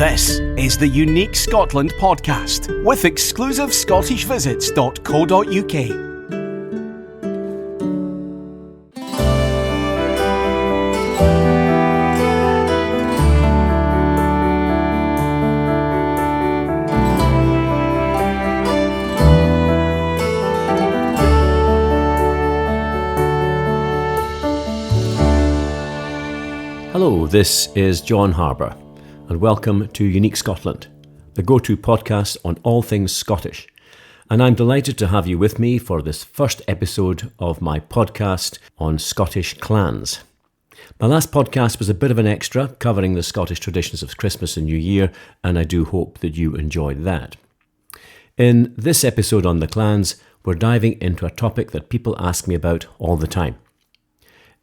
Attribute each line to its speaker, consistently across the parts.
Speaker 1: This is the Unique Scotland podcast with exclusive ScottishVisits.co.uk.
Speaker 2: Hello, this is John Harbour, and welcome to Unique Scotland, the go-to podcast on all things Scottish. And I'm delighted to have you with me for this first episode of my podcast on Scottish clans. My last podcast was a bit of an extra, covering the Scottish traditions of Christmas and New Year, and I do hope that you enjoyed that. In this episode on the clans, we're diving into a topic that people ask me about all the time.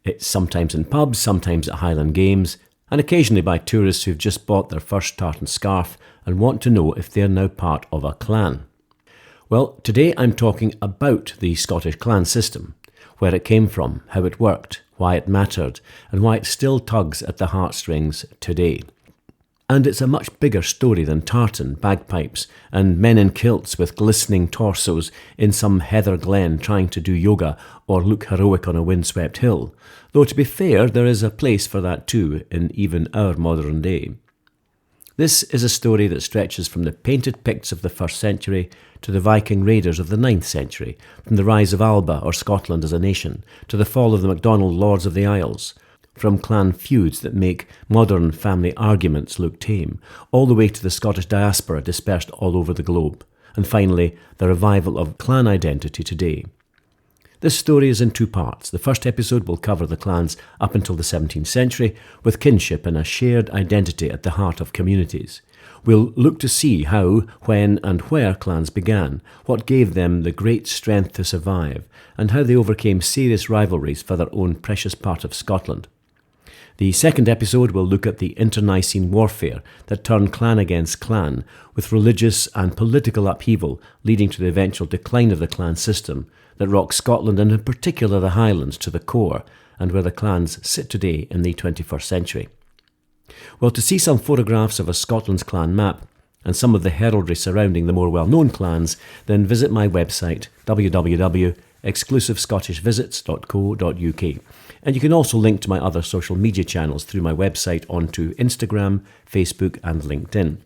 Speaker 2: It's sometimes in pubs, sometimes at Highland games, and occasionally by tourists who've just bought their first tartan scarf and want to know if they're now part of a clan. Well, today I'm talking about the Scottish clan system, where it came from, how it worked, why it mattered, and why it still tugs at the heartstrings today. And it's a much bigger story than tartan, bagpipes, and men in kilts with glistening torsos in some heather glen trying to do yoga or look heroic on a windswept hill. Though to be fair, there is a place for that too in even our modern day. This is a story that stretches from the painted Picts of the 1st century to the Viking raiders of the 9th century, from the rise of Alba or Scotland as a nation, to the fall of the MacDonald lords of the Isles, from clan feuds that make modern family arguments look tame, all the way to the Scottish diaspora dispersed all over the globe, and finally, the revival of clan identity today. This story is in two parts. The first episode will cover the clans up until the 17th century, with kinship and a shared identity at the heart of communities. We'll look to see how, when and where clans began, what gave them the great strength to survive, and how they overcame serious rivalries for their own precious part of Scotland. The second episode will look at the internecine warfare that turned clan against clan, with religious and political upheaval leading to the eventual decline of the clan system that rocked Scotland and in particular the Highlands to the core, and where the clans sit today in the 21st century. Well, to see some photographs of a Scotland's clan map and some of the heraldry surrounding the more well-known clans, then visit my website www.exclusivescottishvisits.co.uk. And you can also link to my other social media channels through my website onto Instagram, Facebook and LinkedIn.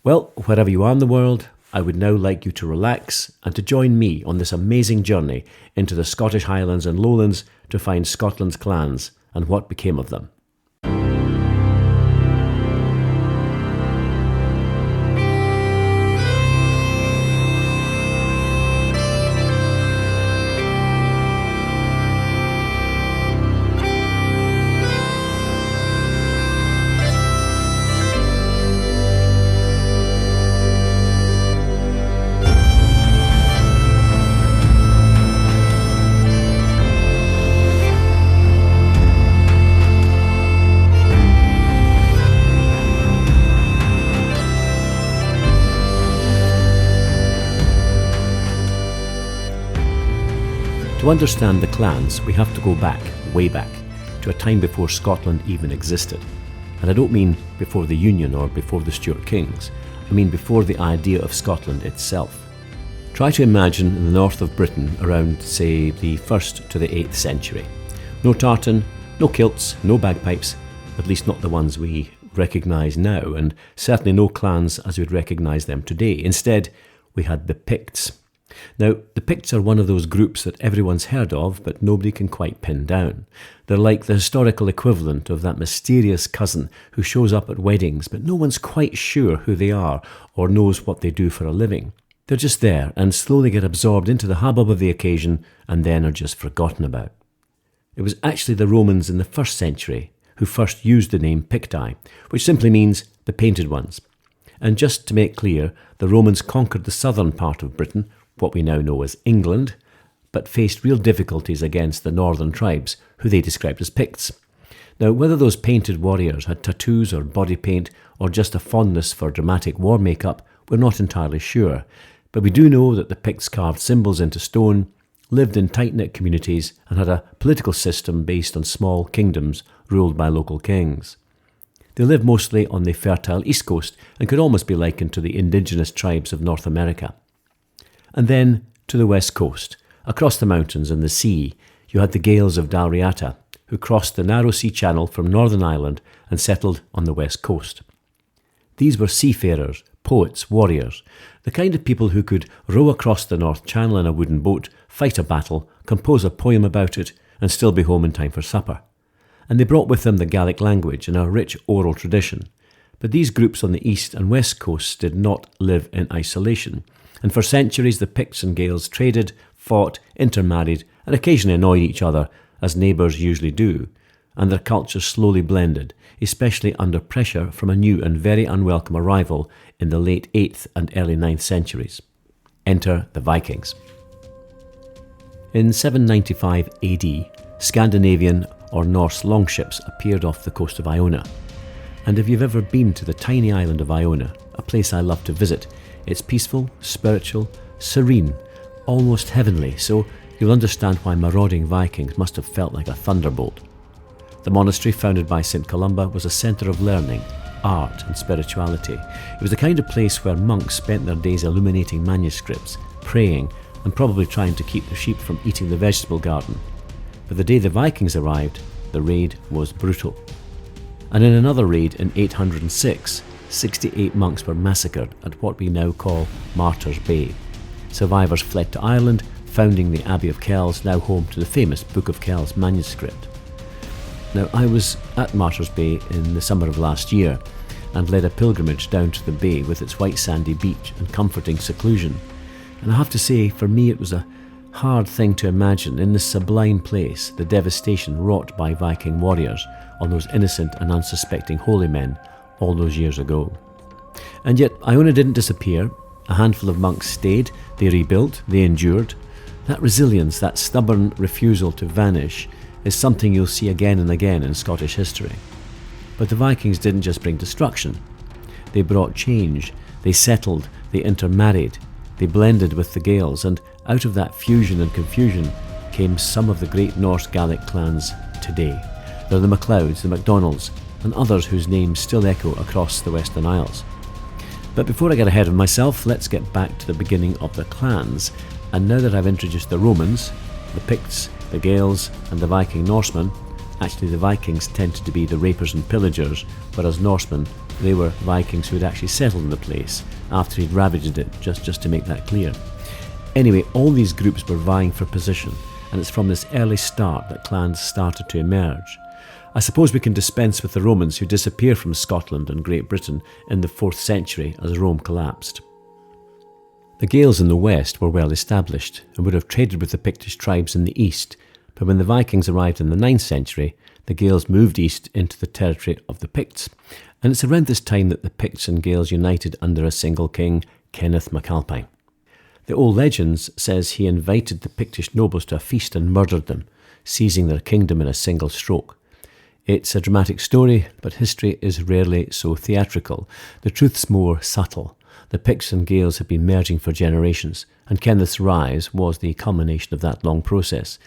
Speaker 2: Well, wherever you are in the world, I would now like you to relax and to join me on this amazing journey into the Scottish Highlands and Lowlands to find Scotland's clans and what became of them. To understand the clans, we have to go back, way back, to a time before Scotland even existed. And I don't mean before the Union or before the Stuart Kings. I mean before the idea of Scotland itself. Try to imagine in the north of Britain around, say, the 1st to the 8th century. No tartan, no kilts, no bagpipes, at least not the ones we recognise now, and certainly no clans as we'd recognise them today. Instead, we had the Picts. Now, the Picts are one of those groups that everyone's heard of, but nobody can quite pin down. They're like the historical equivalent of that mysterious cousin who shows up at weddings, but no one's quite sure who they are or knows what they do for a living. They're just there and slowly get absorbed into the hubbub of the occasion and then are just forgotten about. It was actually the Romans in the 1st century who first used the name Picti, which simply means the painted ones. And just to make clear, the Romans conquered the southern part of Britain, what we now know as England, but faced real difficulties against the northern tribes, who they described as Picts. Now, whether those painted warriors had tattoos or body paint, or just a fondness for dramatic war makeup, we're not entirely sure, but we do know that the Picts carved symbols into stone, lived in tight-knit communities, and had a political system based on small kingdoms ruled by local kings. They live mostly on the fertile east coast and could almost be likened to the indigenous tribes of North America. And then to the west coast, across the mountains and the sea, you had the Gaels of Dál Riata, who crossed the narrow sea channel from Northern Ireland and settled on the west coast. These were seafarers, poets, warriors, the kind of people who could row across the North Channel in a wooden boat, fight a battle, compose a poem about it, and still be home in time for supper. And they brought with them the Gaelic language and a rich oral tradition. But these groups on the east and west coasts did not live in isolation, and for centuries the Picts and Gaels traded, fought, intermarried, and occasionally annoyed each other, as neighbours usually do, and their cultures slowly blended, especially under pressure from a new and very unwelcome arrival in the late 8th and early 9th centuries. Enter the Vikings. In 795 AD, Scandinavian or Norse longships appeared off the coast of Iona. And if you've ever been to the tiny island of Iona, a place I love to visit, it's peaceful, spiritual, serene, almost heavenly, so you'll understand why marauding Vikings must have felt like a thunderbolt. The monastery founded by St. Columba was a centre of learning, art and spirituality. It was the kind of place where monks spent their days illuminating manuscripts, praying, and probably trying to keep the sheep from eating the vegetable garden. But the day the Vikings arrived, the raid was brutal. And in another raid in 806, 68 monks were massacred at what we now call Martyrs Bay. Survivors fled to Ireland, founding the Abbey of Kells, now home to the famous Book of Kells manuscript. Now, I was at Martyrs Bay in the summer of last year and led a pilgrimage down to the bay with its white sandy beach and comforting seclusion. And I have to say, for me it was a hard thing to imagine in this sublime place the devastation wrought by Viking warriors on those innocent and unsuspecting holy men all those years ago. And yet Iona didn't disappear. A handful of monks stayed, they rebuilt, they endured. That resilience, that stubborn refusal to vanish, is something you'll see again and again in Scottish history. But the Vikings didn't just bring destruction. They brought change, they settled, they intermarried, they blended with the Gaels, and out of that fusion and confusion came some of the great Norse Gaelic clans today. They're the MacLeods, the MacDonalds, and others whose names still echo across the Western Isles. But before I get ahead of myself, let's get back to the beginning of the clans. And now that I've introduced the Romans, the Picts, the Gaels, and the Viking Norsemen, actually the Vikings tended to be the rapers and pillagers, whereas Norsemen, they were Vikings who had actually settled in the place after he'd ravaged it, just to make that clear. Anyway, all these groups were vying for position, and it's from this early start that clans started to emerge. I suppose we can dispense with the Romans who disappeared from Scotland and Great Britain in the 4th century as Rome collapsed. The Gaels in the west were well established and would have traded with the Pictish tribes in the east, but when the Vikings arrived in the 9th century, the Gaels moved east into the territory of the Picts, and it's around this time that the Picts and Gaels united under a single king, Kenneth MacAlpine. The old legends says he invited the Pictish nobles to a feast and murdered them, seizing their kingdom in a single stroke. It's a dramatic story, but history is rarely so theatrical. The truth's more subtle. The Picts and Gaels had been merging for generations, and Kenneth's rise was the culmination of that long process.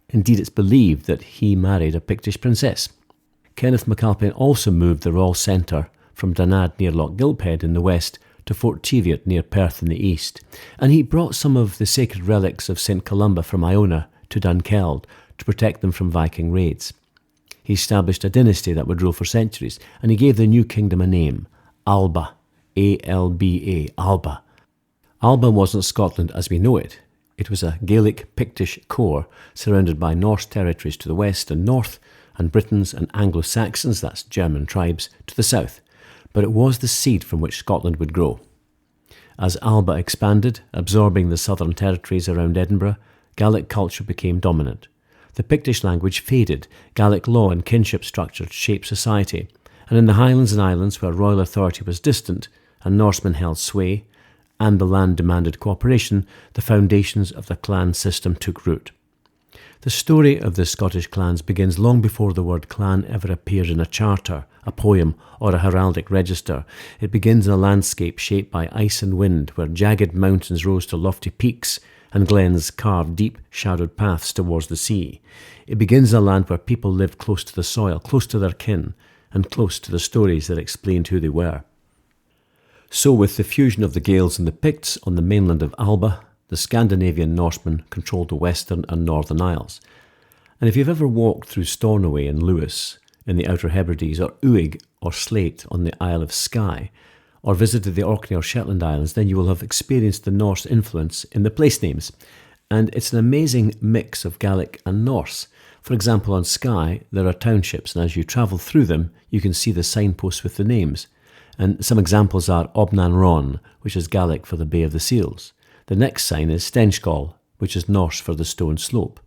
Speaker 2: Indeed, it's believed that he married a Pictish princess. Kenneth MacAlpine also moved the royal centre from Danad near Loch Gilphead in the west to Fort Teviot near Perth in the east, and he brought some of the sacred relics of St. Columba from Iona to Dunkeld to protect them from Viking raids. He established a dynasty that would rule for centuries, and he gave the new kingdom a name, Alba, A-L-B-A, Alba. Alba wasn't Scotland as we know it. It was a Gaelic Pictish core surrounded by Norse territories to the west and north, and Britons and Anglo-Saxons, that's German tribes, to the south. But it was the seed from which Scotland would grow. As Alba expanded, absorbing the southern territories around Edinburgh, Gaelic culture became dominant. The Pictish language faded, Gaelic law and kinship structures shaped society, and in the Highlands and Islands where royal authority was distant and Norsemen held sway, and the land demanded cooperation, the foundations of the clan system took root. The story of the Scottish clans begins long before the word clan ever appeared in a charter, a poem, or a heraldic register. It begins in a landscape shaped by ice and wind, where jagged mountains rose to lofty peaks and glens carved deep, shadowed paths towards the sea. It begins in a land where people lived close to the soil, close to their kin, and close to the stories that explained who they were. So with the fusion of the Gaels and the Picts on the mainland of Alba, the Scandinavian Norsemen controlled the western and northern Isles. And if you've ever walked through Stornoway and Lewis in the Outer Hebrides, or Uig or Slate on the Isle of Skye, or visited the Orkney or Shetland Islands, then you will have experienced the Norse influence in the place names. And it's an amazing mix of Gaelic and Norse. For example, on Skye, there are townships, and as you travel through them, you can see the signposts with the names. And some examples are Obnan Ron, which is Gaelic for the Bay of the Seals. The next sign is Stenskol, which is Norse for the Stone Slope.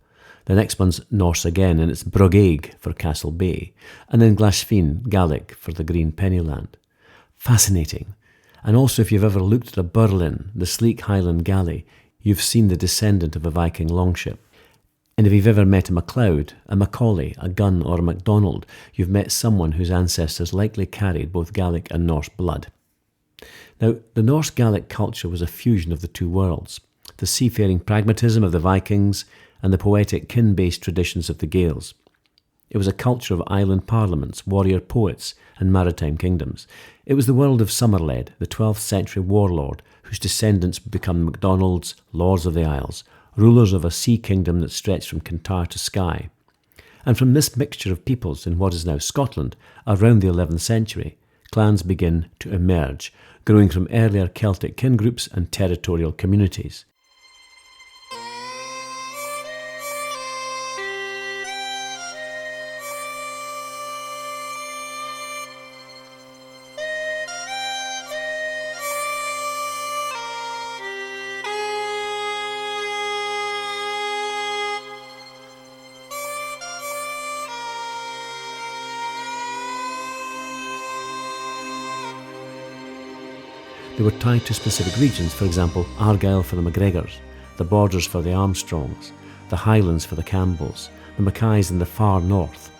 Speaker 2: The next one's Norse again, and it's Brughaig for Castle Bay. And then Glashfin, Gaelic for the Green Pennyland. Fascinating. And also, if you've ever looked at a Burlin, the sleek Highland galley, you've seen the descendant of a Viking longship. And if you've ever met a MacLeod, a Macaulay, a Gunn or a MacDonald, you've met someone whose ancestors likely carried both Gaelic and Norse blood. Now, the Norse Gaelic culture was a fusion of the two worlds, the seafaring pragmatism of the Vikings and the poetic kin-based traditions of the Gaels. It was a culture of island parliaments, warrior poets, and maritime kingdoms. It was the world of Somerled, the 12th century warlord, whose descendants would become the MacDonalds, lords of the Isles, rulers of a sea kingdom that stretched from Kintyre to Skye. And from this mixture of peoples in what is now Scotland, around the 11th century, clans begin to emerge, growing from earlier Celtic kin groups and territorial communities. They were tied to specific regions, for example, Argyll for the MacGregors, the Borders for the Armstrongs, the Highlands for the Campbells, the Mackays in the far north.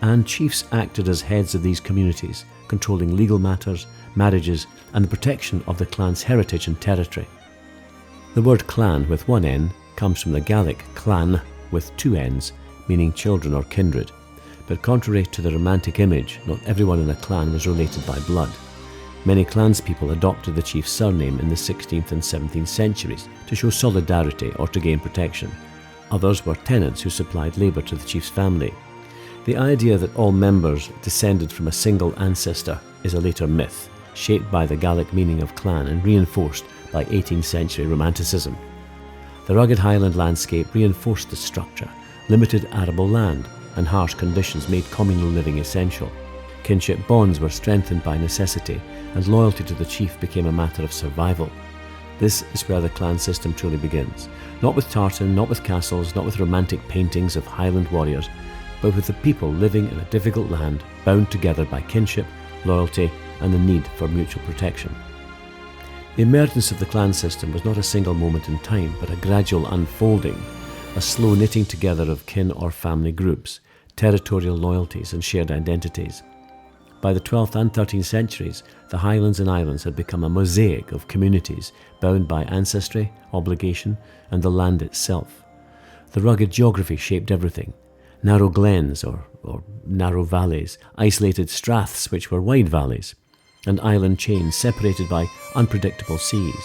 Speaker 2: And chiefs acted as heads of these communities, controlling legal matters, marriages, and the protection of the clan's heritage and territory. The word clan with one N comes from the Gaelic clan with two N's, meaning children or kindred. But contrary to the romantic image, not everyone in a clan was related by blood. Many clanspeople adopted the chief's surname in the 16th and 17th centuries to show solidarity or to gain protection. Others were tenants who supplied labour to the chief's family. The idea that all members descended from a single ancestor is a later myth, shaped by the Gaelic meaning of clan and reinforced by 18th century Romanticism. The rugged Highland landscape reinforced the structure, limited arable land, and harsh conditions made communal living essential. Kinship bonds were strengthened by necessity, and loyalty to the chief became a matter of survival. This is where the clan system truly begins. Not with tartan, not with castles, not with romantic paintings of Highland warriors, but with the people living in a difficult land, bound together by kinship, loyalty, and the need for mutual protection. The emergence of the clan system was not a single moment in time, but a gradual unfolding, a slow knitting together of kin or family groups, territorial loyalties, and shared identities. By the 12th and 13th centuries, the Highlands and Islands had become a mosaic of communities bound by ancestry, obligation, and the land itself. The rugged geography shaped everything. Narrow glens or narrow valleys, isolated straths which were wide valleys, and island chains separated by unpredictable seas.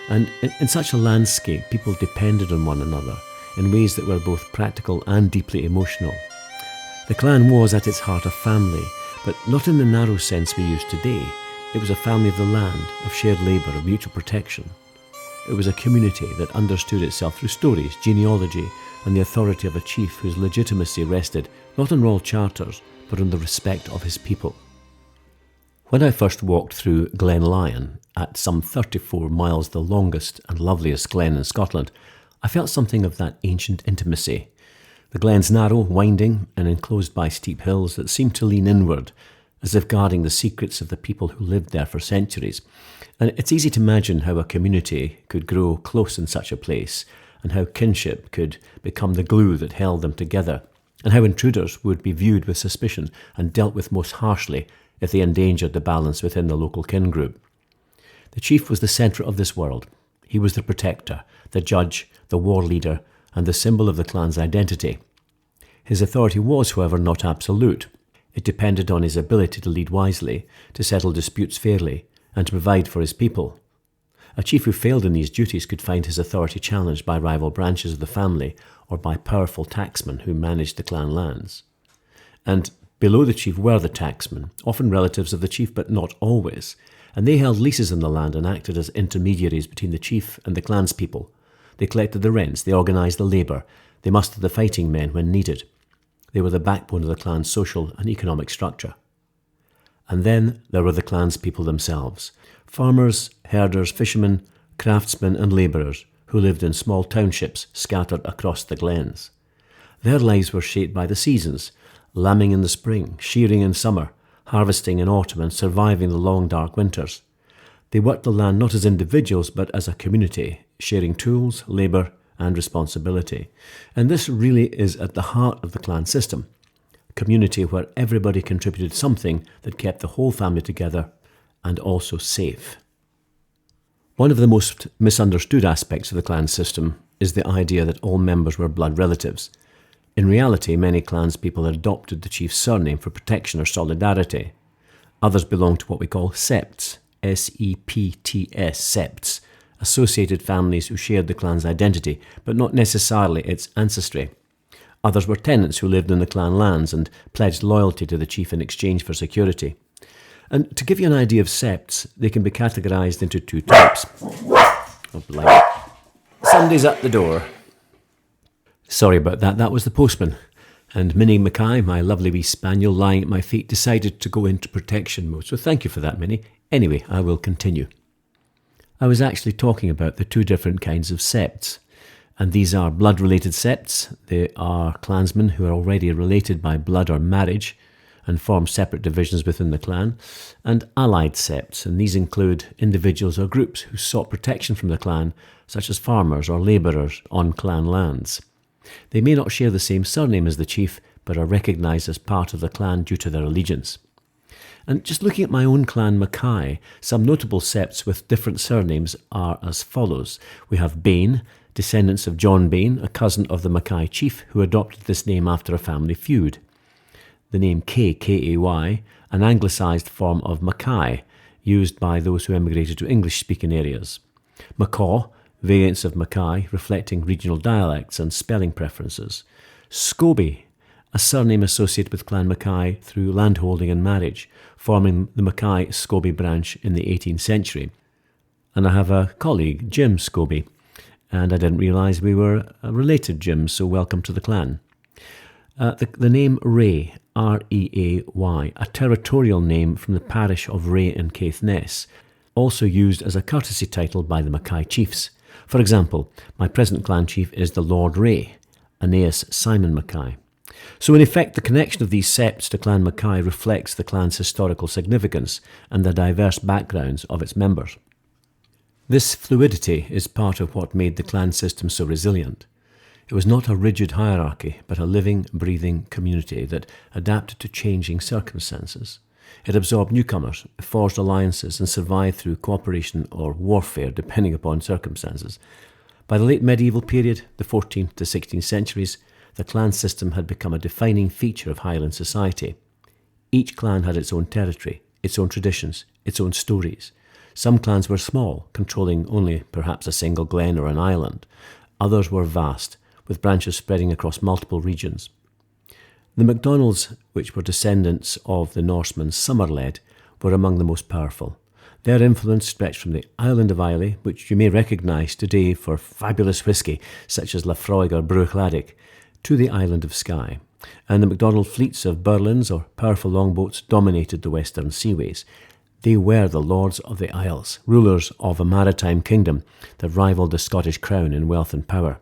Speaker 2: And in such a landscape, people depended on one another in ways that were both practical and deeply emotional. The clan was at its heart a family, but not in the narrow sense we use today. It was a family of the land, of shared labour, of mutual protection. It was a community that understood itself through stories, genealogy, and the authority of a chief whose legitimacy rested not on royal charters, but on the respect of his people. When I first walked through Glen Lyon, at some 34 miles the longest and loveliest glen in Scotland, I felt something of that ancient intimacy. The glen's narrow, winding, and enclosed by steep hills that seemed to lean inward, as if guarding the secrets of the people who lived there for centuries. And it's easy to imagine how a community could grow close in such a place, and how kinship could become the glue that held them together, and how intruders would be viewed with suspicion and dealt with most harshly if they endangered the balance within the local kin group. The chief was the centre of this world. He was the protector, the judge, the war leader, and the symbol of the clan's identity. His authority was, however, not absolute. It depended on his ability to lead wisely, to settle disputes fairly, and to provide for his people. A chief who failed in these duties could find his authority challenged by rival branches of the family or by powerful tacksmen who managed the clan lands. And below the chief were the tacksmen, often relatives of the chief but not always, and they held leases on the land and acted as intermediaries between the chief and the clanspeople. They collected the rents, they organised the labour, they mustered the fighting men when needed. They were the backbone of the clan's social and economic structure. And then there were the clanspeople themselves, farmers, herders, fishermen, craftsmen and labourers who lived in small townships scattered across the glens. Their lives were shaped by the seasons, lambing in the spring, shearing in summer, harvesting in autumn and surviving the long dark winters. They worked the land not as individuals but as a community, sharing tools, labour and responsibility. And this really is at the heart of the clan system, a community where everybody contributed something that kept the whole family together and also safe. One of the most misunderstood aspects of the clan system is the idea that all members were blood relatives. In reality, many clanspeople adopted the chief's surname for protection or solidarity. Others belonged to what we call septs, S-E-P-T-S, septs, associated families who shared the clan's identity, but not necessarily its ancestry. Others were tenants who lived in the clan lands and pledged loyalty to the chief in exchange for security. And to give you an idea of septs, they can be categorised into two types. Oh, blimey. Somebody's at the door. Sorry about that, that was the postman. And Minnie Mackay, my lovely wee spaniel lying at my feet, decided to go into protection mode. So thank you for that, Minnie. Anyway, I will continue. I was actually talking about the two different kinds of septs. And these are blood-related septs. They are clansmen who are already related by blood or marriage and form separate divisions within the clan. And allied septs, and these include individuals or groups who sought protection from the clan, such as farmers or labourers on clan lands. They may not share the same surname as the chief, but are recognised as part of the clan due to their allegiance. And just looking at my own clan Mackay, some notable septs with different surnames are as follows. We have Bain, descendants of John Bain, a cousin of the Mackay chief who adopted this name after a family feud. The name Kay, K-A-Y, an anglicised form of Mackay, used by those who emigrated to English-speaking areas. Macaw, variants of Mackay, reflecting regional dialects and spelling preferences. Scobie, a surname associated with Clan Mackay through landholding and marriage, forming the Mackay-Scobie branch in the 18th century. And I have a colleague, Jim Scobie, and I didn't realise we were related Jims, so welcome to the clan. The name Ray, R-E-A-Y, a territorial name from the parish of Ray in Caithness, also used as a courtesy title by the Mackay chiefs. For example, my present clan chief is the Lord Ray, Aeneas Simon Mackay. So in effect, the connection of these septs to Clan Mackay reflects the clan's historical significance and the diverse backgrounds of its members. This fluidity is part of what made the clan system so resilient. It was not a rigid hierarchy, but a living, breathing community that adapted to changing circumstances. It absorbed newcomers, forged alliances, and survived through cooperation or warfare, depending upon circumstances. By the late medieval period, the 14th to 16th centuries, the clan system had become a defining feature of Highland society. Each clan had its own territory, its own traditions, its own stories. Some clans were small, controlling only perhaps a single glen or an island. Others were vast, with branches spreading across multiple regions. The MacDonalds, which were descendants of the Norseman Somerled, were among the most powerful. Their influence stretched from the island of Islay, which you may recognise today for fabulous whisky such as Lafroig or Bruichladdich, to the island of Skye. And the MacDonald fleets of Burlins, or powerful longboats, dominated the western seaways. They were the Lords of the Isles, rulers of a maritime kingdom that rivalled the Scottish crown in wealth and power.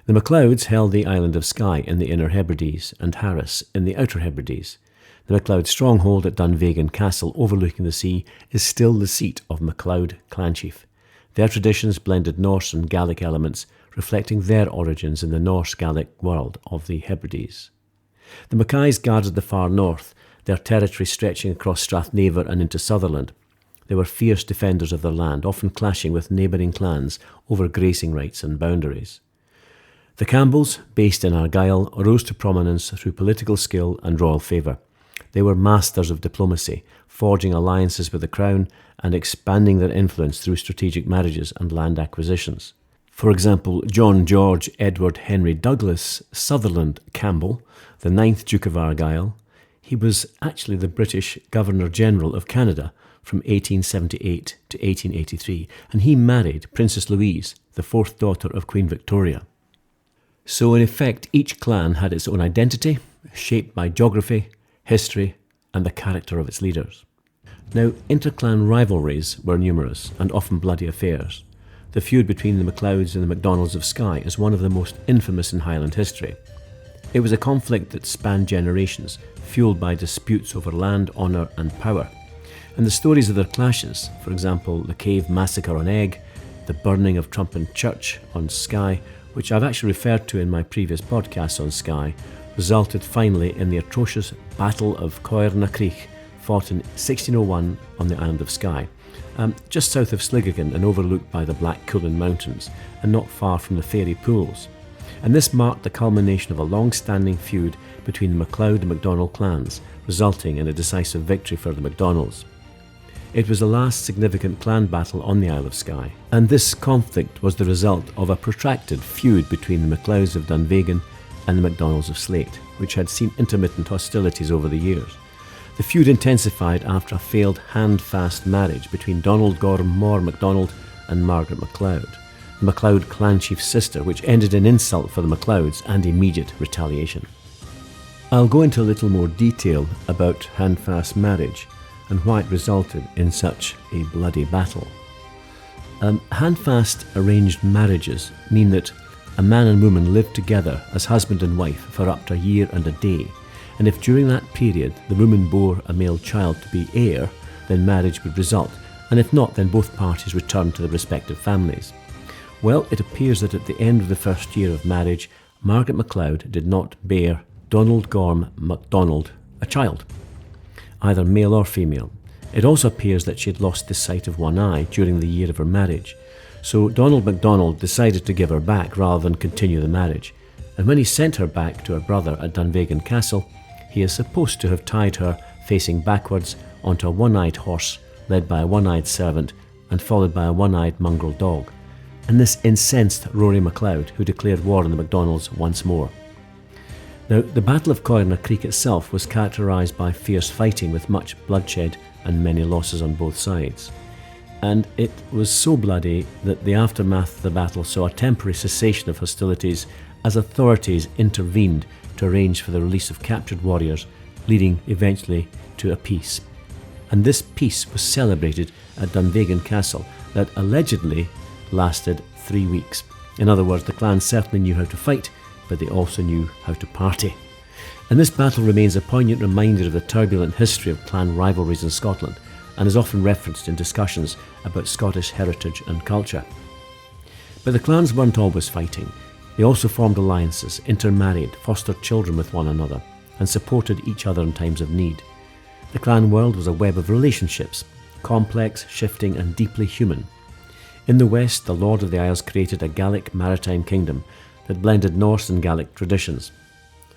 Speaker 2: The MacLeods held the island of Skye in the Inner Hebrides and Harris in the Outer Hebrides. The MacLeod stronghold at Dunvegan Castle overlooking the sea is still the seat of MacLeod clan chief. Their traditions blended Norse and Gaelic elements, reflecting their origins in the Norse-Gaelic world of the Hebrides. The Mackays guarded the far north, their territory stretching across Strathnaver and into Sutherland. They were fierce defenders of their land, often clashing with neighbouring clans over grazing rights and boundaries. The Campbells, based in Argyll, rose to prominence through political skill and royal favour. They were masters of diplomacy, forging alliances with the crown and expanding their influence through strategic marriages and land acquisitions. For example, John George Edward Henry Douglas Sutherland Campbell, the 9th Duke of Argyll, he was actually the British Governor-General of Canada from 1878 to 1883, and he married Princess Louise, the 4th daughter of Queen Victoria. So in effect, each clan had its own identity, shaped by geography, history, and the character of its leaders. Now, interclan rivalries were numerous and often bloody affairs. The feud between the MacLeods and the MacDonalds of Skye is one of the most infamous in Highland history. It was a conflict that spanned generations, fueled by disputes over land, honour and power. And the stories of their clashes, for example, the Cave Massacre on Egg, the burning of Trumpin Church on Skye, which I've actually referred to in my previous podcast on Skye, resulted finally in the atrocious Battle of Coire na Creiche, fought in 1601 on the island of Skye, just south of Sligogan and overlooked by the Black Cuillin Mountains, and not far from the Fairy Pools. And this marked the culmination of a long-standing feud between the MacLeod and MacDonald clans, resulting in a decisive victory for the MacDonalds. It was the last significant clan battle on the Isle of Skye, and this conflict was the result of a protracted feud between the MacLeods of Dunvegan and the MacDonalds of Slate, which had seen intermittent hostilities over the years. The feud intensified after a failed hand-fast marriage between Donald Gorm More MacDonald and Margaret MacLeod, the MacLeod clan chief's sister, which ended in insult for the MacLeods and immediate retaliation. I'll go into a little more detail about hand-fast marriage and why it resulted in such a bloody battle. Hand-fast arranged marriages mean that a man and woman live together as husband and wife for up to a year and a day, and if during that period the woman bore a male child to be heir, then marriage would result, and if not, then both parties returned to their respective families. Well, it appears that at the end of the first year of marriage, Margaret MacLeod did not bear Donald Gorm MacDonald a child, either male or female. It also appears that she had lost the sight of one eye during the year of her marriage, so Donald MacDonald decided to give her back rather than continue the marriage, and when he sent her back to her brother at Dunvegan Castle, he is supposed to have tied her facing backwards onto a one-eyed horse led by a one-eyed servant and followed by a one-eyed mongrel dog, and this incensed Rory MacLeod, who declared war on the MacDonalds once more. Now, the Battle of Coire na Creiche itself was characterised by fierce fighting with much bloodshed and many losses on both sides. And it was so bloody that the aftermath of the battle saw a temporary cessation of hostilities as authorities intervened to arrange for the release of captured warriors, leading eventually to a peace. And this peace was celebrated at Dunvegan Castle that allegedly lasted 3 weeks. In other words, the clan certainly knew how to fight, but they also knew how to party. And this battle remains a poignant reminder of the turbulent history of clan rivalries in Scotland, and is often referenced in discussions about Scottish heritage and culture. But the clans weren't always fighting. They also formed alliances, intermarried, fostered children with one another, and supported each other in times of need. The clan world was a web of relationships, complex, shifting, and deeply human. In the west, the Lord of the Isles created a Gaelic maritime kingdom that blended Norse and Gaelic traditions.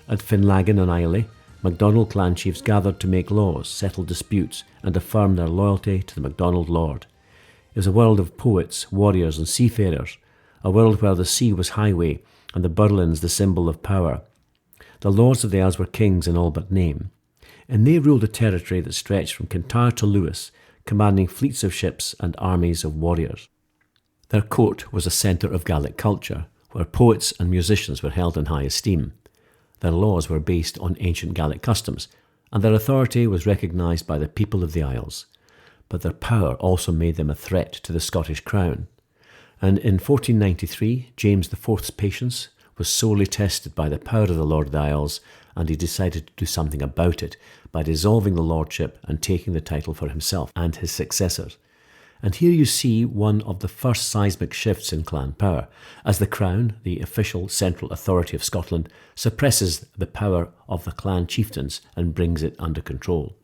Speaker 2: At Finlagan and Islay, MacDonald clan chiefs gathered to make laws, settle disputes, and affirm their loyalty to the MacDonald Lord. It was a world of poets, warriors, and seafarers, a world where the sea was highway and the burlins the symbol of power. The Lords of the Isles were kings in all but name, and they ruled a territory that stretched from Kintyre to Lewis, commanding fleets of ships and armies of warriors. Their court was a centre of Gaelic culture, where poets and musicians were held in high esteem. Their laws were based on ancient Gaelic customs, and their authority was recognised by the people of the Isles. But their power also made them a threat to the Scottish crown. And in 1493, James IV's patience was sorely tested by the power of the Lord of the Isles, and he decided to do something about it by dissolving the lordship and taking the title for himself and his successors. And here you see one of the first seismic shifts in clan power, as the Crown, the official central authority of Scotland, suppresses the power of the clan chieftains and brings it under control.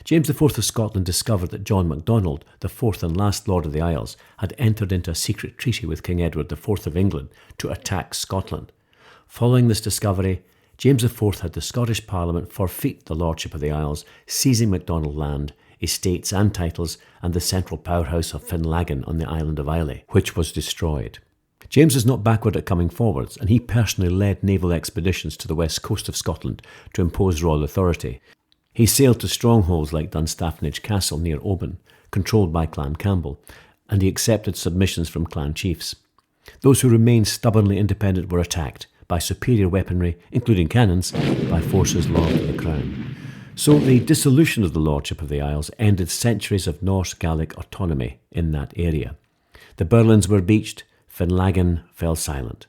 Speaker 2: James IV of Scotland discovered that John MacDonald, the fourth and last Lord of the Isles, had entered into a secret treaty with King Edward IV of England to attack Scotland. Following this discovery, James IV had the Scottish Parliament forfeit the Lordship of the Isles, seizing MacDonald land, estates and titles, and the central powerhouse of Finlaggan on the island of Islay, which was destroyed. James was not backward at coming forwards, and he personally led naval expeditions to the west coast of Scotland to impose royal authority. He sailed to strongholds like Dunstafnage Castle near Oban, controlled by Clan Campbell, and he accepted submissions from clan chiefs. Those who remained stubbornly independent were attacked by superior weaponry, including cannons, by forces loyal to the crown. So the dissolution of the Lordship of the Isles ended centuries of Norse Gaelic autonomy in that area. The Burlins were beached, Finlaggan fell silent.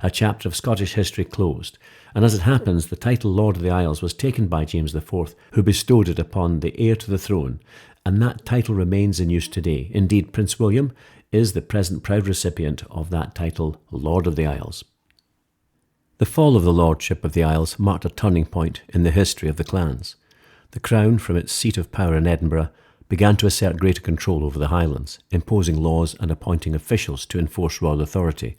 Speaker 2: A chapter of Scottish history closed, and as it happens, the title Lord of the Isles was taken by James IV, who bestowed it upon the heir to the throne, and that title remains in use today. Indeed, Prince William is the present proud recipient of that title, Lord of the Isles. The fall of the Lordship of the Isles marked a turning point in the history of the clans. The Crown, from its seat of power in Edinburgh, began to assert greater control over the Highlands, imposing laws and appointing officials to enforce royal authority.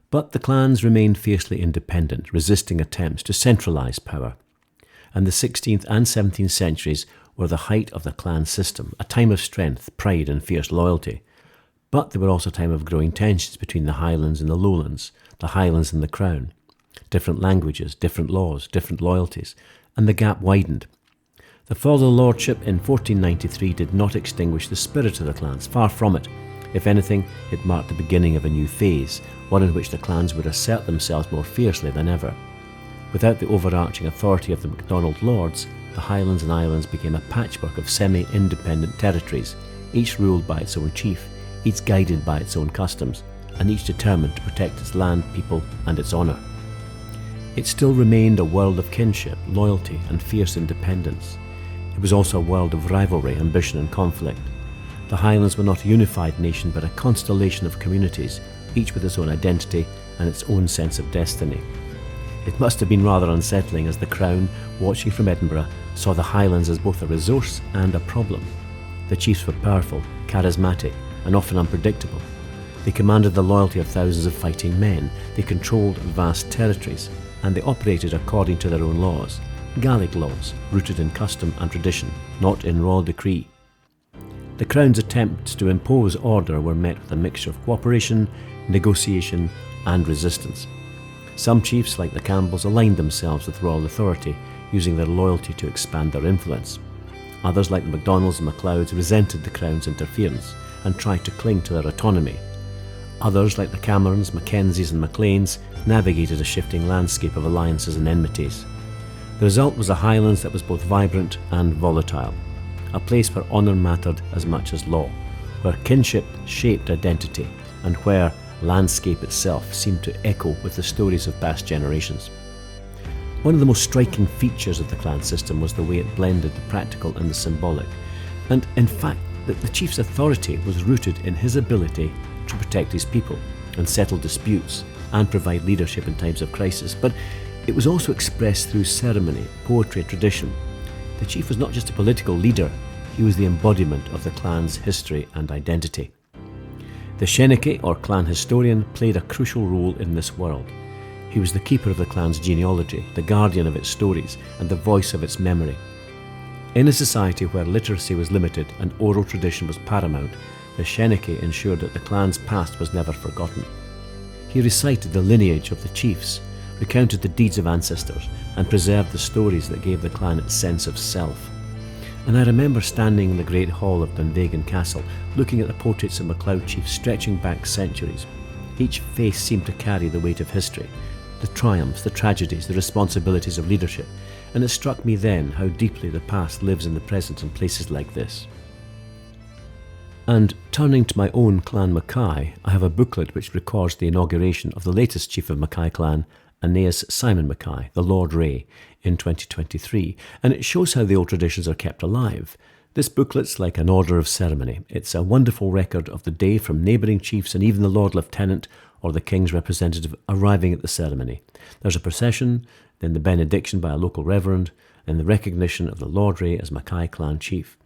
Speaker 2: But the clans remained fiercely independent, resisting attempts to centralise power. And the 16th and 17th centuries were the height of the clan system, a time of strength, pride and fierce loyalty. But they were also a time of growing tensions between the Highlands and the Lowlands, the Highlands and the Crown. Different languages, different laws, different loyalties, and the gap widened. The fall of the Lordship in 1493 did not extinguish the spirit of the clans, far from it. If anything, it marked the beginning of a new phase, one in which the clans would assert themselves more fiercely than ever. Without the overarching authority of the MacDonald lords, the Highlands and Islands became a patchwork of semi-independent territories, each ruled by its own chief, each guided by its own customs, and each determined to protect its land, people, and its honour. It still remained a world of kinship, loyalty, and fierce independence. It was also a world of rivalry, ambition, and conflict. The Highlands were not a unified nation, but a constellation of communities, each with its own identity and its own sense of destiny. It must have been rather unsettling as the Crown, watching from Edinburgh, saw the Highlands as both a resource and a problem. The chiefs were powerful, charismatic, and often unpredictable. They commanded the loyalty of thousands of fighting men, they controlled vast territories, and they operated according to their own laws, Gaelic laws, rooted in custom and tradition, not in royal decree. The Crown's attempts to impose order were met with a mixture of cooperation, negotiation, and resistance. Some chiefs, like the Campbells, aligned themselves with royal authority, using their loyalty to expand their influence. Others, like the MacDonalds and MacLeods, resented the Crown's interference and tried to cling to their autonomy. Others, like the Camerons, Mackenzies and Macleans, navigated a shifting landscape of alliances and enmities. The result was a Highlands that was both vibrant and volatile, a place where honour mattered as much as law, where kinship shaped identity, and where landscape itself seemed to echo with the stories of past generations. One of the most striking features of the clan system was the way it blended the practical and the symbolic, and in fact that the chief's authority was rooted in his ability to protect his people and settle disputes and provide leadership in times of crisis, but it was also expressed through ceremony, poetry and tradition. The chief was not just a political leader, he was the embodiment of the clan's history and identity. The Shenike, or clan historian, played a crucial role in this world. He was the keeper of the clan's genealogy, the guardian of its stories, and the voice of its memory. In a society where literacy was limited and oral tradition was paramount, the Shenike ensured that the clan's past was never forgotten. He recited the lineage of the chiefs, recounted the deeds of ancestors, and preserved the stories that gave the clan its sense of self. And I remember standing in the great hall of Dunvegan Castle, looking at the portraits of MacLeod chiefs stretching back centuries. Each face seemed to carry the weight of history, the triumphs, the tragedies, the responsibilities of leadership, and it struck me then how deeply the past lives in the present in places like this. And turning to my own clan Mackay, I have a booklet which records the inauguration of the latest chief of Mackay clan, Aeneas Simon Mackay, the Lord Ray, in 2023, and it shows how the old traditions are kept alive. This booklet's like an order of ceremony. It's a wonderful record of the day from neighbouring chiefs and even the Lord Lieutenant or the King's representative arriving at the ceremony. There's a procession, then the benediction by a local reverend, and the recognition of the Lord Ray as Mackay clan chief.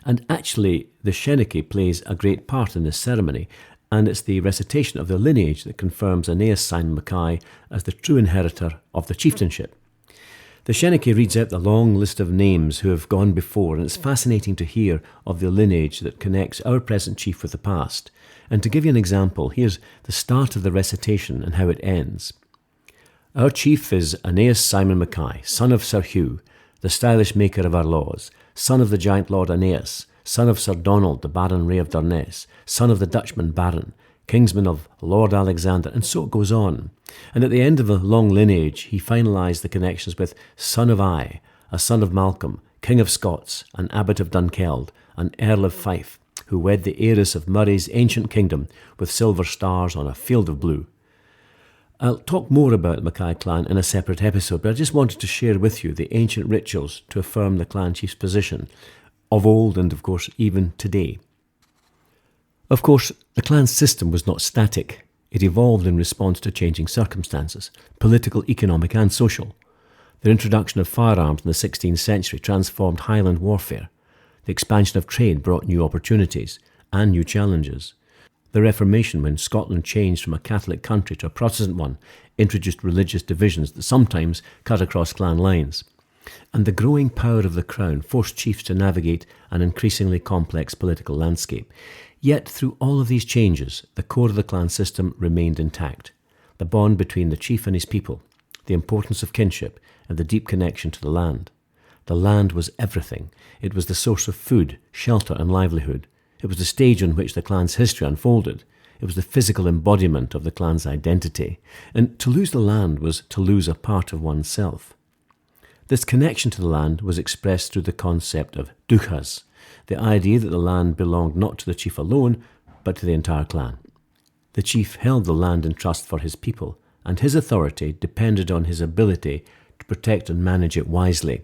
Speaker 2: And actually, the Shenike plays a great part in this ceremony, and it's the recitation of their lineage that confirms Aeneas Simon Mackay as the true inheritor of the chieftainship. The Shenike reads out the long list of names who have gone before, and it's fascinating to hear of the lineage that connects our present chief with the past. And to give you an example, here's the start of the recitation and how it ends. Our chief is Aeneas Simon Mackay, son of Sir Hugh, the stylish maker of our laws, son of the giant lord Aeneas, son of Sir Donald, the Baron Ray of Durness, son of the Dutchman Baron, kingsman of Lord Alexander, and so it goes on. And at the end of a long lineage, he finalised the connections with son of Ai, a son of Malcolm, king of Scots, an abbot of Dunkeld, an earl of Fife, who wed the heiress of Murray's ancient kingdom with silver stars on a field of blue. I'll talk more about the Mackay clan in a separate episode, but I just wanted to share with you the ancient rituals to affirm the clan chief's position, of old and, of course, even today. Of course, the clan system was not static. It evolved in response to changing circumstances, political, economic and social. The introduction of firearms in the 16th century transformed Highland warfare. The expansion of trade brought new opportunities and new challenges. The Reformation, when Scotland changed from a Catholic country to a Protestant one, introduced religious divisions that sometimes cut across clan lines. And the growing power of the crown forced chiefs to navigate an increasingly complex political landscape. Yet, through all of these changes, the core of the clan system remained intact. The bond between the chief and his people, the importance of kinship, and the deep connection to the land. The land was everything. It was the source of food, shelter, and livelihood. It was the stage on which the clan's history unfolded. It was the physical embodiment of the clan's identity. And to lose the land was to lose a part of oneself. This connection to the land was expressed through the concept of duchas, the idea that the land belonged not to the chief alone, but to the entire clan. The chief held the land in trust for his people, and his authority depended on his ability to protect and manage it wisely.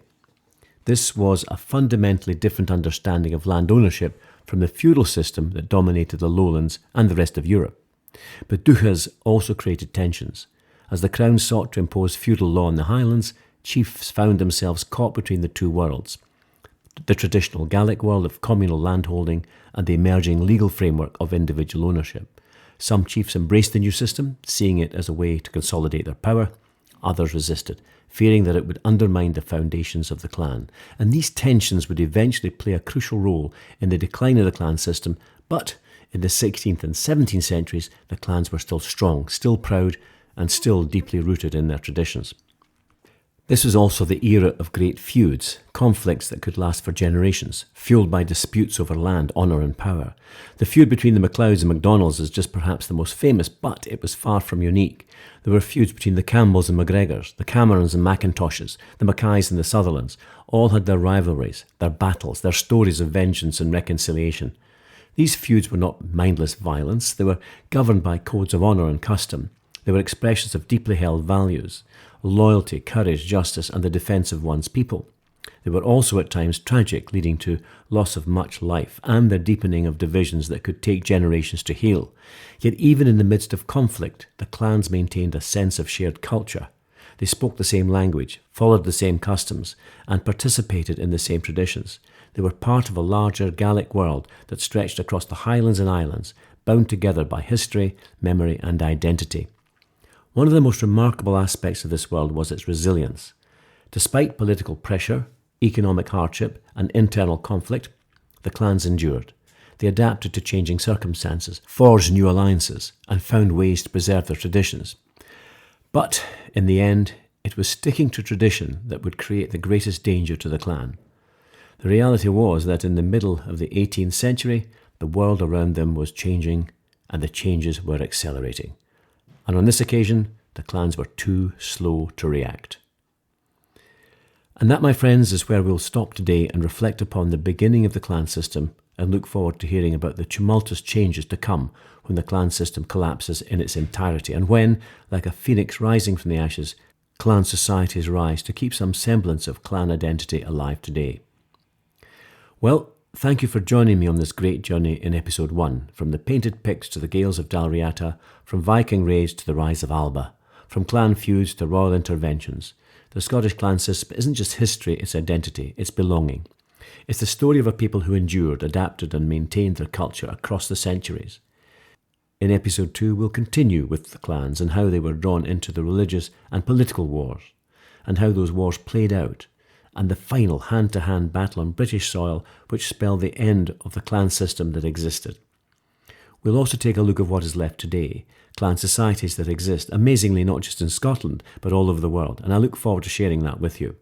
Speaker 2: This was a fundamentally different understanding of land ownership from the feudal system that dominated the lowlands and the rest of Europe. But duchas also created tensions. As the crown sought to impose feudal law in the Highlands, chiefs found themselves caught between the two worlds, the traditional Gaelic world of communal landholding and the emerging legal framework of individual ownership. Some chiefs embraced the new system, seeing it as a way to consolidate their power. Others resisted, fearing that it would undermine the foundations of the clan. And these tensions would eventually play a crucial role in the decline of the clan system, but in the 16th and 17th centuries, the clans were still strong, still proud, and still deeply rooted in their traditions. This was also the era of great feuds, conflicts that could last for generations, fueled by disputes over land, honour and power. The feud between the MacLeods and MacDonalds is just perhaps the most famous, but it was far from unique. There were feuds between the Campbells and MacGregors, the Camerons and Mackintoshes, the Mackays and the Sutherlands. All had their rivalries, their battles, their stories of vengeance and reconciliation. These feuds were not mindless violence. They were governed by codes of honour and custom. They were expressions of deeply held values: loyalty, courage, justice, and the defence of one's people. They were also at times tragic, leading to loss of much life and the deepening of divisions that could take generations to heal. Yet even in the midst of conflict, the clans maintained a sense of shared culture. They spoke the same language, followed the same customs, and participated in the same traditions. They were part of a larger Gaelic world that stretched across the Highlands and Islands, bound together by history, memory, and identity. One of the most remarkable aspects of this world was its resilience. Despite political pressure, economic hardship, and internal conflict, the clans endured. They adapted to changing circumstances, forged new alliances, and found ways to preserve their traditions. But, in the end, it was sticking to tradition that would create the greatest danger to the clan. The reality was that in the middle of the 18th century, the world around them was changing, and the changes were accelerating. And on this occasion, the clans were too slow to react. And that, my friends, is where we'll stop today and reflect upon the beginning of the clan system and look forward to hearing about the tumultuous changes to come when the clan system collapses in its entirety and when, like a phoenix rising from the ashes, clan societies rise to keep some semblance of clan identity alive today. Well, thank you for joining me on this great journey in episode 1, from the painted Picts to the Gaels of Dál Riata, from Viking raids to the rise of Alba, from clan feuds to royal interventions. The Scottish clan system isn't just history, it's identity, it's belonging. It's the story of a people who endured, adapted and maintained their culture across the centuries. In episode 2, we'll continue with the clans and how they were drawn into the religious and political wars, and how those wars played out, and the final hand-to-hand battle on British soil which spelled the end of the clan system that existed. We'll also take a look at what is left today, clan societies that exist, amazingly not just in Scotland, but all over the world, and I look forward to sharing that with you.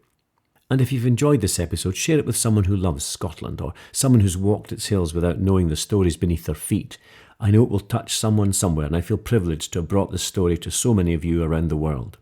Speaker 2: And if you've enjoyed this episode, share it with someone who loves Scotland, or someone who's walked its hills without knowing the stories beneath their feet. I know it will touch someone somewhere, and I feel privileged to have brought this story to so many of you around the world.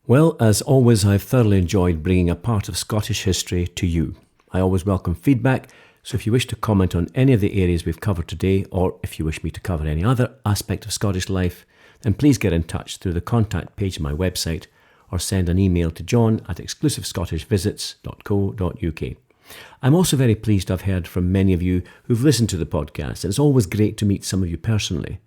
Speaker 2: Well, as always, I've thoroughly enjoyed bringing a part of Scottish history to you. I always welcome feedback, so if you wish to comment on any of the areas we've covered today, or if you wish me to cover any other aspect of Scottish life, then please get in touch through the contact page of my website, or send an email to john@exclusivescottishvisits.co.uk. I'm also very pleased I've heard from many of you who've listened to the podcast, and it's always great to meet some of you personally.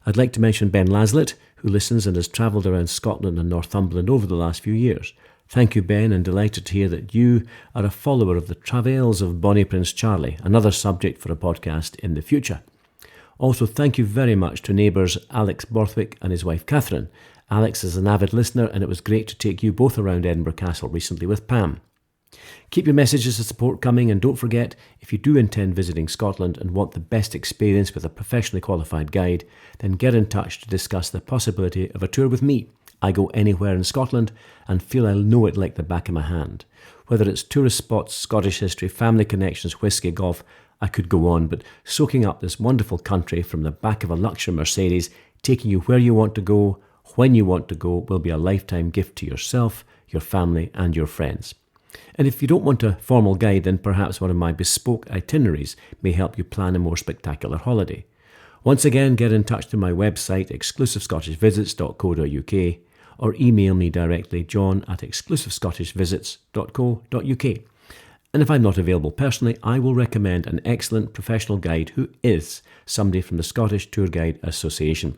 Speaker 2: I'd like to mention Ben Laslett, who listens and has travelled around Scotland and Northumberland over the last few years. Thank you, Ben, and delighted to hear that you are a follower of the travails of Bonnie Prince Charlie, another subject for a podcast in the future. Also, thank you very much to neighbours Alex Borthwick and his wife Catherine. Alex is an avid listener, and it was great to take you both around Edinburgh Castle recently with Pam. Keep your messages of support coming, and don't forget, if you do intend visiting Scotland and want the best experience with a professionally qualified guide, then get in touch to discuss the possibility of a tour with me. I go anywhere in Scotland and feel I know it like the back of my hand. Whether it's tourist spots, Scottish history, family connections, whisky, golf, I could go on, but soaking up this wonderful country from the back of a luxury Mercedes, taking you where you want to go, when you want to go, will be a lifetime gift to yourself, your family and your friends. And if you don't want a formal guide, then perhaps one of my bespoke itineraries may help you plan a more spectacular holiday. Once again, get in touch to my website, exclusivescottishvisits.co.uk, or email me directly, john@exclusivescottishvisits.co.uk. And if I'm not available personally, I will recommend an excellent professional guide who is somebody from the Scottish Tour Guide Association.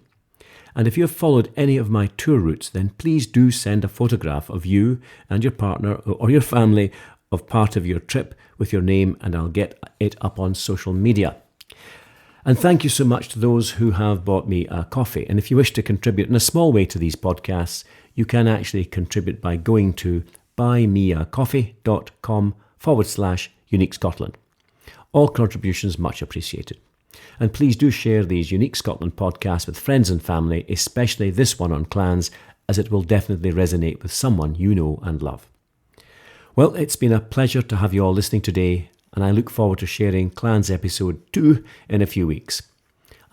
Speaker 2: And if you have followed any of my tour routes, then please do send a photograph of you and your partner or your family of part of your trip with your name, and I'll get it up on social media. And thank you so much to those who have bought me a coffee. And if you wish to contribute in a small way to these podcasts, you can actually contribute by going to buymeacoffee.com/Unique Scotland. All contributions much appreciated. And please do share these Unique Scotland podcasts with friends and family, especially this one on clans, as it will definitely resonate with someone you know and love. Well, it's been a pleasure to have you all listening today, and I look forward to sharing Clans episode 2 in a few weeks.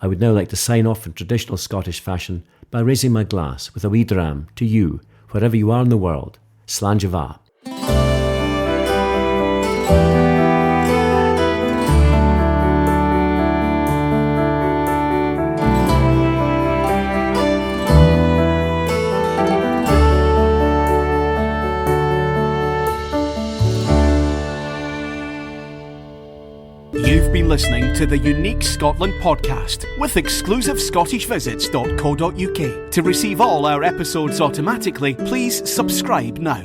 Speaker 2: I would now like to sign off in traditional Scottish fashion by raising my glass with a wee dram to you, wherever you are in the world. Slán de bha.
Speaker 1: You've been listening to the Unique Scotland podcast with exclusivescottishvisits.co.uk. To receive all our episodes automatically, please subscribe now.